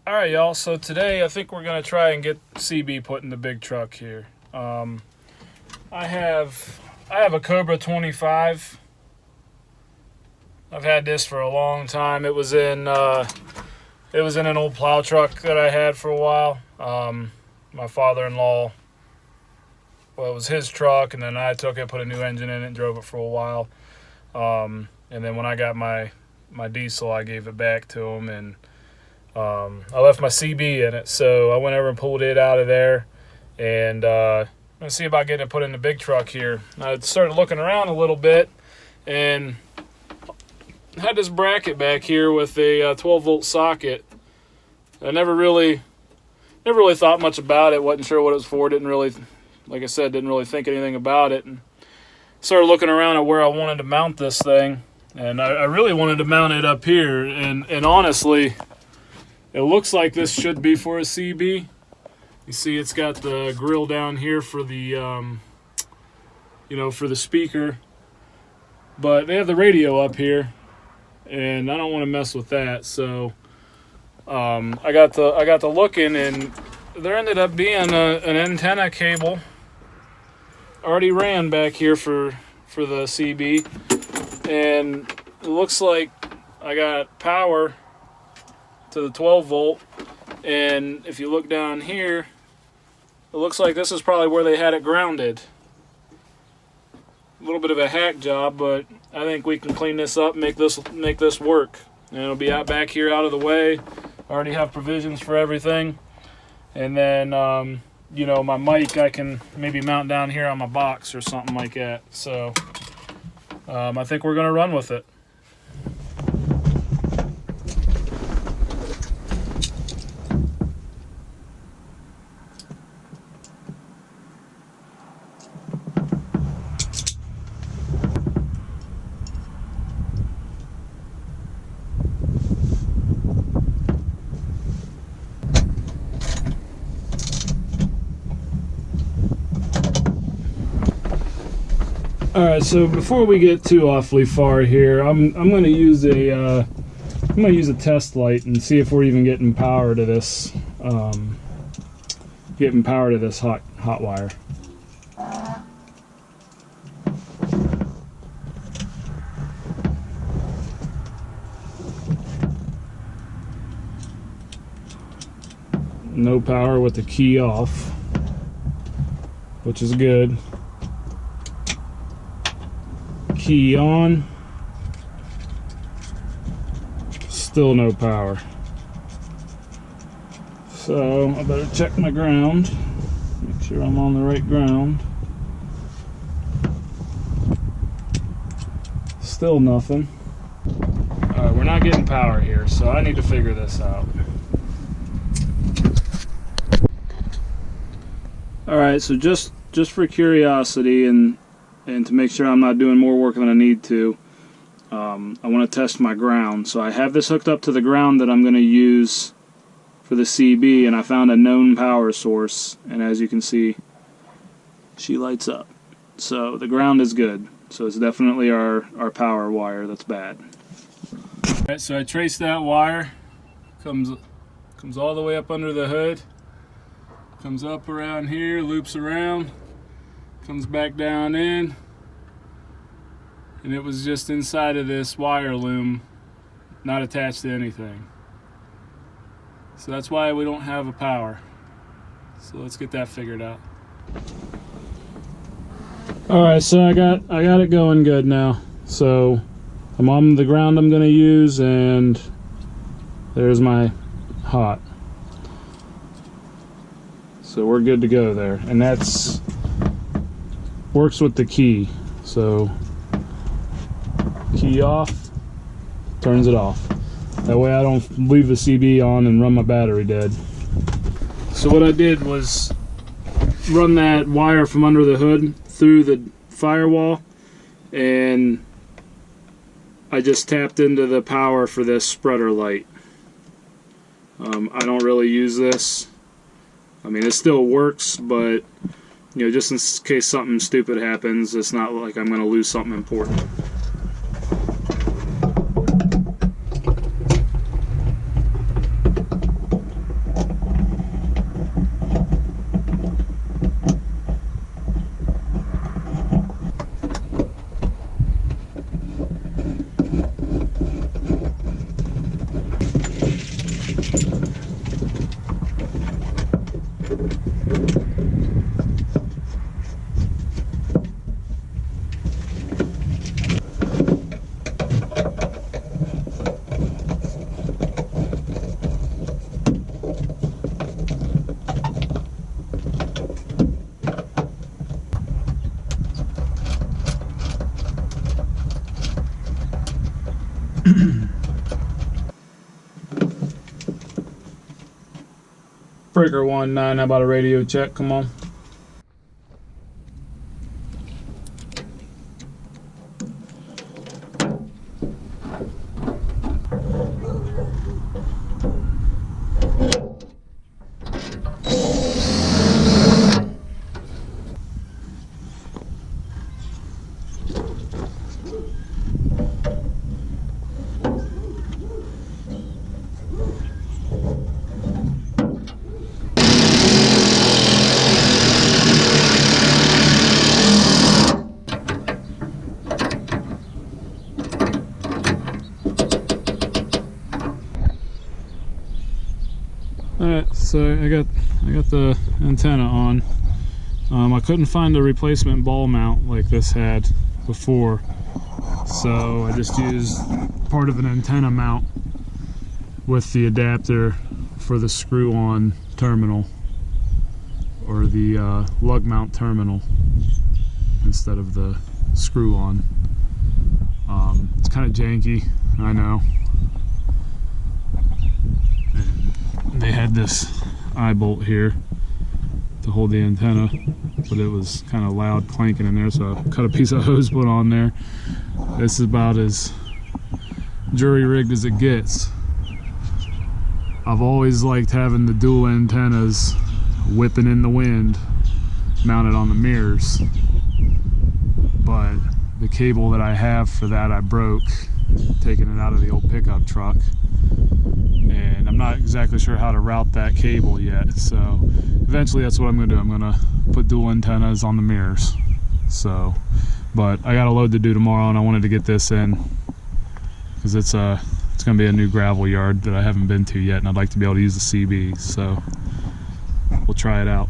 Alright y'all, so today I think we're going to try and get CB put in the big truck here. I have a Cobra 25. I've had this for a long time. It was in an old plow truck that I had for a while. My father-in-law, well, it was his truck, and then I took it, put a new engine in it, and drove it for a while. And then when I got my diesel, I gave it back to him, and I left my CB in it, so I went over and pulled it out of there, and I'm going to see about getting it put in the big truck here. I started looking around a little bit, and I had this bracket back here with a 12-volt socket. I never really thought much about it, wasn't sure what it was for, like I said, didn't really think anything about it, and started looking around at where I wanted to mount this thing, and I really wanted to mount it up here, and honestly, it looks like this should be for a CB. You see it's got the grill down here for the, for the speaker. But they have the radio up here, and I don't want to mess with that. So I got to looking, and there ended up being an antenna cable already ran back here for the CB. And it looks like I got power to the 12 volt, and if you look down here, it looks like this is probably where they had it grounded. A little bit of a hack job, but I think we can clean this up, make this work, and it'll be out back here out of the way. I already have provisions for everything, and then my mic I can maybe mount down here on my box or something like that. So I think we're gonna run with it. All right, so before we get too awfully far here, I'm going to use a test light and see if we're even getting power to this hot wire. No power with the key off, which is good. Key on, still no power. So I better check my ground, make sure I'm on the right ground. Still nothing. Alright, we're not getting power here, so I need to figure this out. Alright, so just for curiosity and to make sure I'm not doing more work than I need to, I want to test my ground. So I have this hooked up to the ground that I'm going to use for the CB, and I found a known power source, and as you can see, she lights up. So the ground is good. So it's definitely our power wire that's bad. Alright, so I traced that wire, comes all the way up under the hood, comes up around here, loops around, comes back down in, and it was just inside of this wire loom, not attached to anything. So that's why we don't have a power. So let's get that figured out. Alright, so I got it going good now. So I'm on the ground I'm going to use, and there's my hot. So we're good to go there, and that's works with the key. So key off, turns it off. That way I don't leave the CB on and run my battery dead. So what I did was run that wire from under the hood through the firewall, and I just tapped into the power for this spreader light. I don't really use this. I mean, it still works, but just in case something stupid happens, it's not like I'm going to lose something important. Breaker 1-9, how about a radio check? Come on. Alright, so I got the antenna on. I couldn't find a replacement ball mount like this had before, so I just used part of an antenna mount with the adapter for the screw-on terminal, or the lug mount terminal, instead of the screw-on. It's kind of janky, I know. And they had this eye bolt here to hold the antenna, but it was kind of loud clanking in there, so I cut a piece of hose, put on there. This is about as jury rigged as it gets. I've always liked having the dual antennas whipping in the wind mounted on the mirrors, but the cable that I have for that I broke taking it out of the old pickup truck, and I'm not exactly sure how to route that cable yet, so eventually that's what I'm going to do. I'm going to put dual antennas on the mirrors. So, but I got a load to do tomorrow, and I wanted to get this in because it's going to be a new gravel yard that I haven't been to yet, and I'd like to be able to use the CB, so we'll try it out.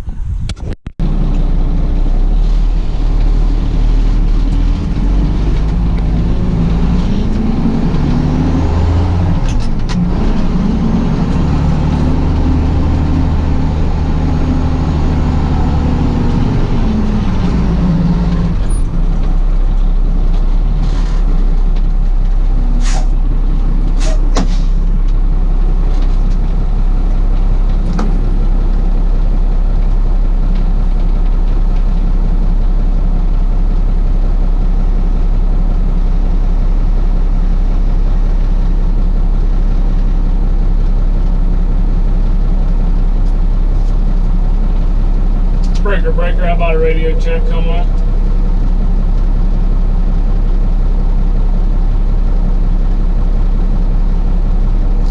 Breaker, how about a radio check? Come on.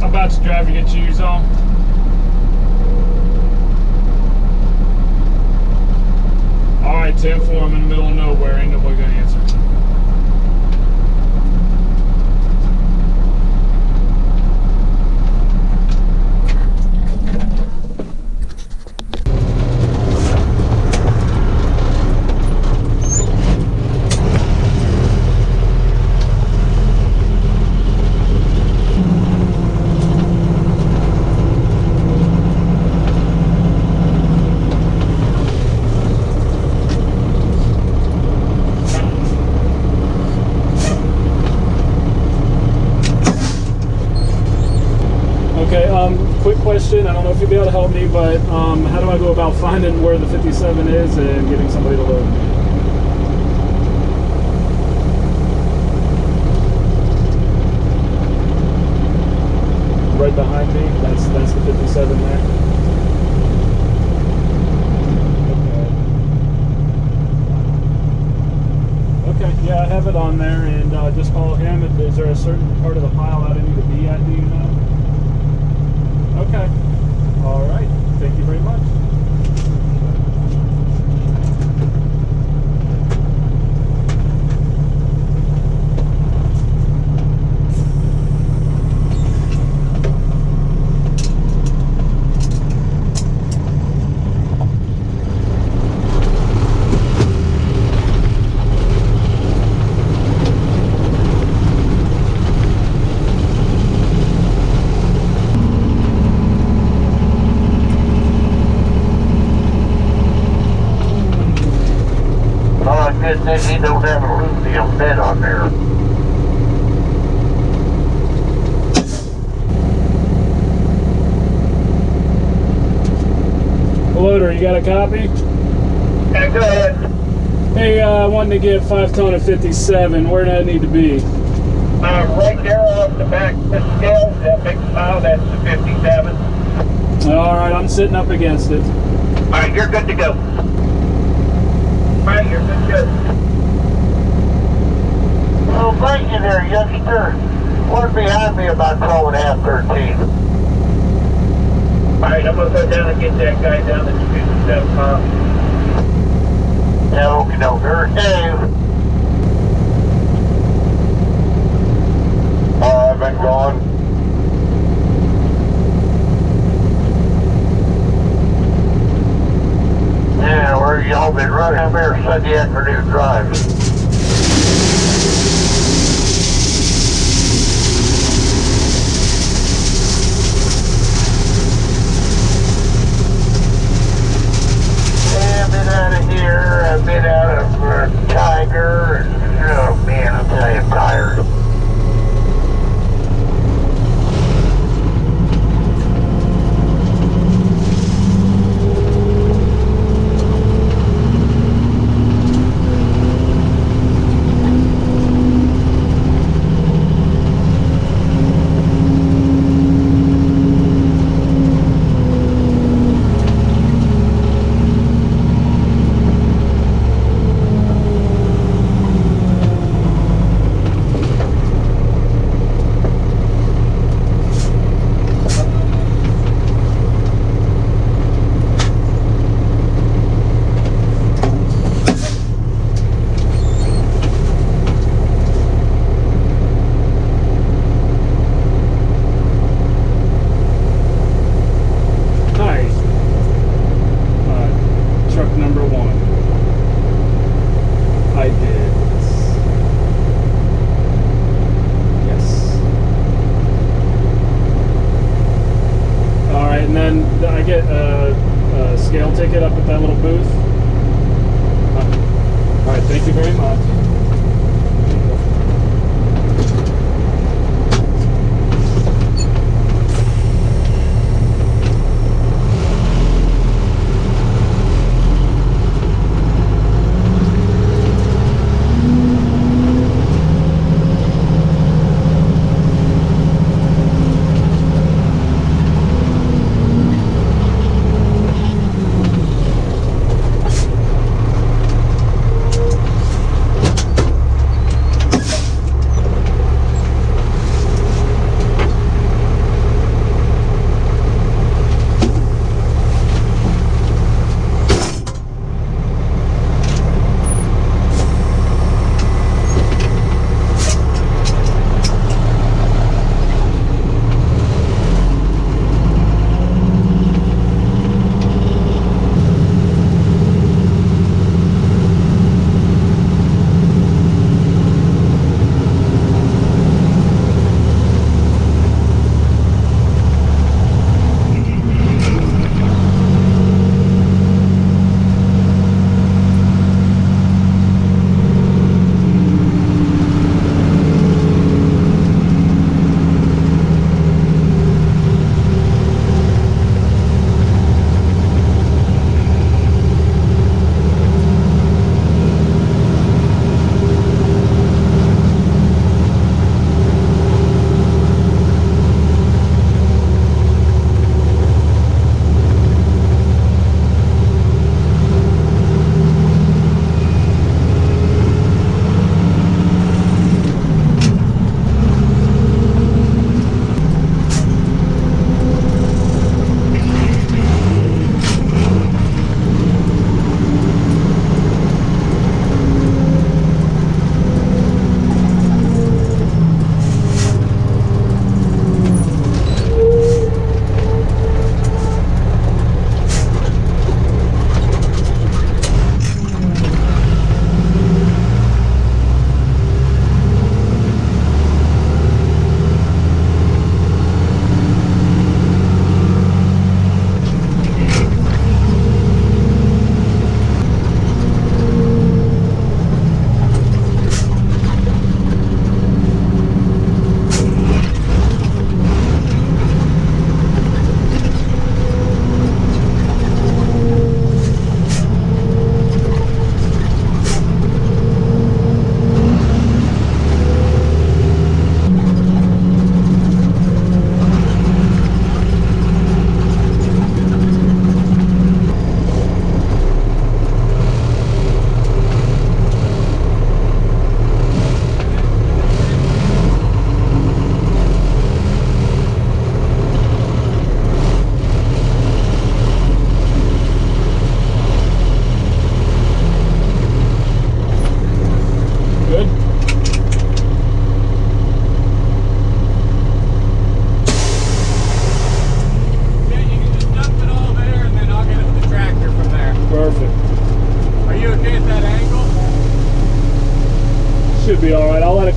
How about you drive to get your shoes on? Alright, 10-4, I'm in the middle of nowhere, ain't nobody gonna answer. Quick question, I don't know if you'll be able to help me, but how do I go about finding where the 57 is and getting somebody to load me? Right behind me, that's the 57 there. Okay, yeah, I have it on there, and just call him. Is there a certain part of the pile that I need to be at, do you know? Okay. All right. Thank you very much. Goodness, he don't have a aluminum bed on there. you got a copy? Yeah, go ahead. Hey, I wanted to get 5 ton of 57. Where do I need to be? Right there off the back of the scale, that big pile, that's the 57. Alright, I'm sitting up against it. Alright, you're good to go. Alright, you're good to go. Well, thank you there, youngster. One behind me about 12.5, 13. Alright, I'm gonna go down and get that guy down at the 57 pile. Yeah, okay, no, there's Dave. I've been gone. Yeah, where y'all been running up there Sunday afternoon drive? Yeah, I've been out of here, I've been out of Tiger, and oh man, I'll tell you, I'm tired. Ticket up at that little booth. All right, thank you very much.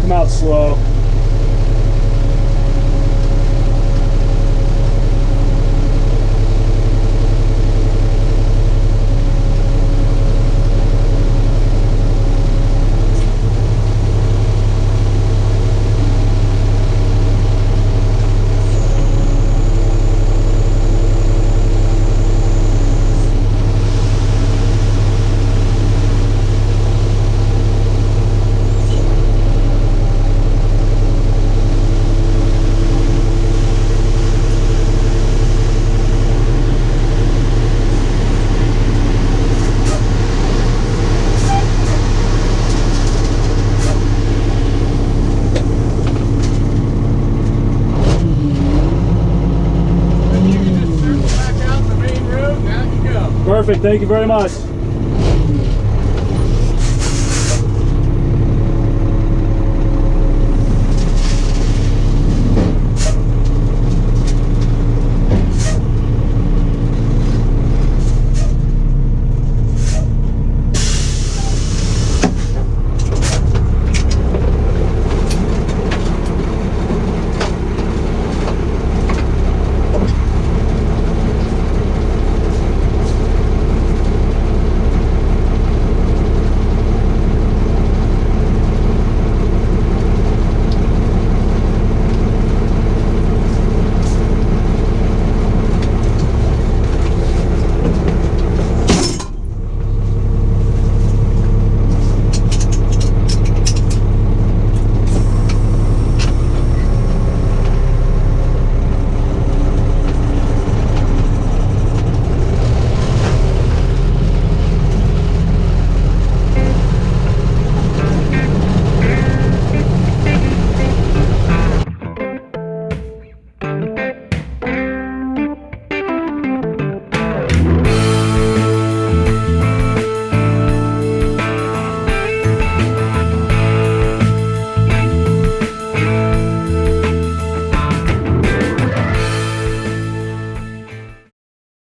come out slow. Perfect, thank you very much.